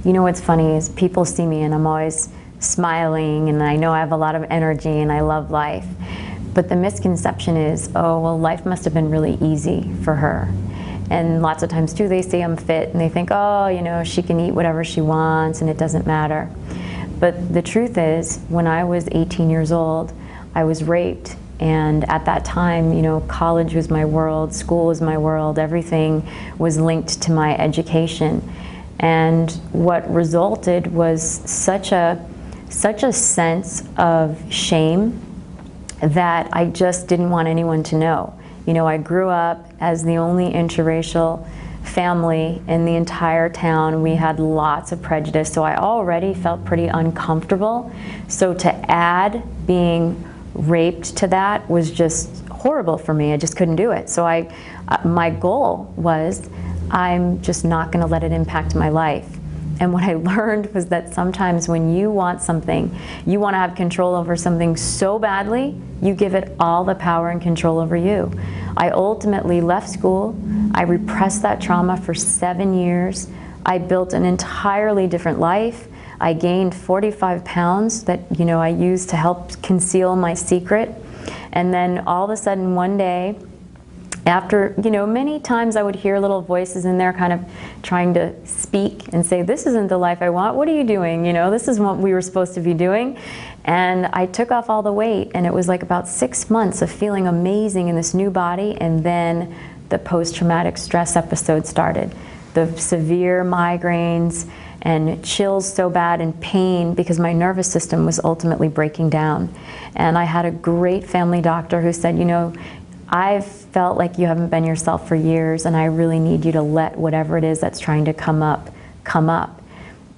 You know what's funny is people see me and I'm always smiling and I know I have a lot of energy and I love life. But the misconception is, oh, well, life must have been really easy for her. And lots of times too, they see I'm fit and they think, oh, you know, she can eat whatever she wants and it doesn't matter. But the truth is, when I was 18 years old, I was raped. And at that time, you know, college was my world, school was my world, everything was linked to my education. And what resulted was such a sense of shame that I just didn't want anyone to know. You know, I grew up as the only interracial family in the entire town. We had lots of prejudice, so I already felt pretty uncomfortable. So to add being raped to that was just horrible for me. I just couldn't do it. So my goal was, I'm just not going to let it impact my life. And what I learned was that sometimes when you want something, you want to have control over something so badly, you give it all the power and control over you. I ultimately left school. I repressed that trauma for 7 years. I built an entirely different life. I gained 45 pounds that, you know, I used to help conceal my secret. And then all of a sudden one day, after, you know, many times I would hear little voices in there kind of trying to speak and say, this isn't the life I want, what are you doing? You know, this is what we were supposed to be doing. And I took off all the weight, and it was like about 6 months of feeling amazing in this new body, and then the post-traumatic stress episode started. The severe migraines and chills so bad and pain because my nervous system was ultimately breaking down. And I had a great family doctor who said, you know, I've felt like you haven't been yourself for years, and I really need you to let whatever it is that's trying to come up, come up.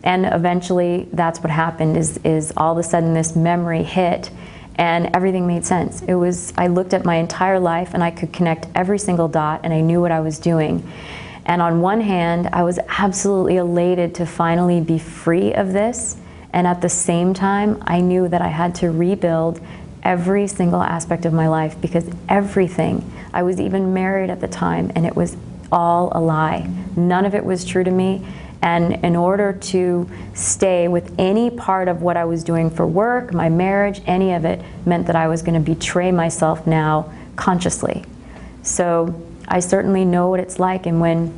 And eventually that's what happened, is all of a sudden this memory hit and everything made sense. It was, I looked at my entire life and I could connect every single dot and I knew what I was doing. And on one hand, I was absolutely elated to finally be free of this. And at the same time, I knew that I had to rebuild every single aspect of my life, because everything, I was even married at the time, and it was all a lie. None of it was true to me. And in order to stay with any part of what I was doing for work, my marriage, any of it, meant that I was going to betray myself now consciously. So I certainly know what it's like. And when,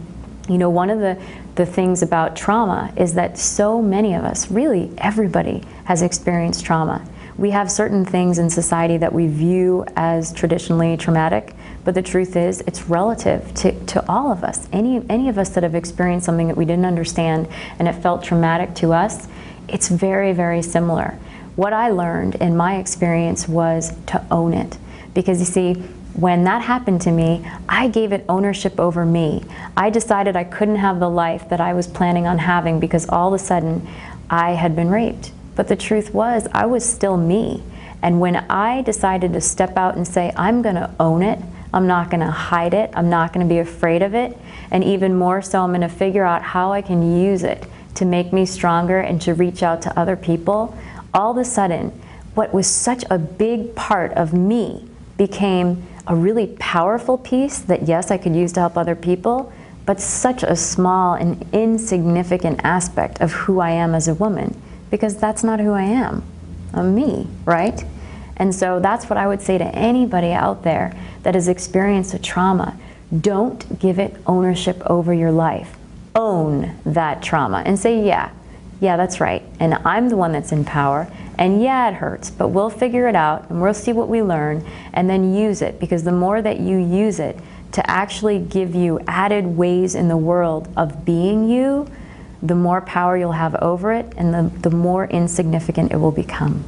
you know, one of the things about trauma is that so many of us, really everybody, has experienced trauma. We have certain things in society that we view as traditionally traumatic, but the truth is it's relative to all of us. Any of us that have experienced something that we didn't understand and it felt traumatic to us, it's very, very similar. What I learned in my experience was to own it. Because you see, when that happened to me, I gave it ownership over me. I decided I couldn't have the life that I was planning on having because all of a sudden I had been raped. But the truth was, I was still me. And when I decided to step out and say, I'm gonna own it, I'm not gonna hide it, I'm not gonna be afraid of it, and even more so, I'm gonna figure out how I can use it to make me stronger and to reach out to other people, all of a sudden, what was such a big part of me became a really powerful piece that, yes, I could use to help other people, but such a small and insignificant aspect of who I am as a woman. Because that's not who I am. I'm me, right? And so that's what I would say to anybody out there that has experienced a trauma. Don't give it ownership over your life. Own that trauma and say, yeah, that's right. And I'm the one that's in power. And yeah, it hurts, but we'll figure it out and we'll see what we learn and then use it. Because the more that you use it to actually give you added ways in the world of being you, the more power you'll have over it, and the more insignificant it will become.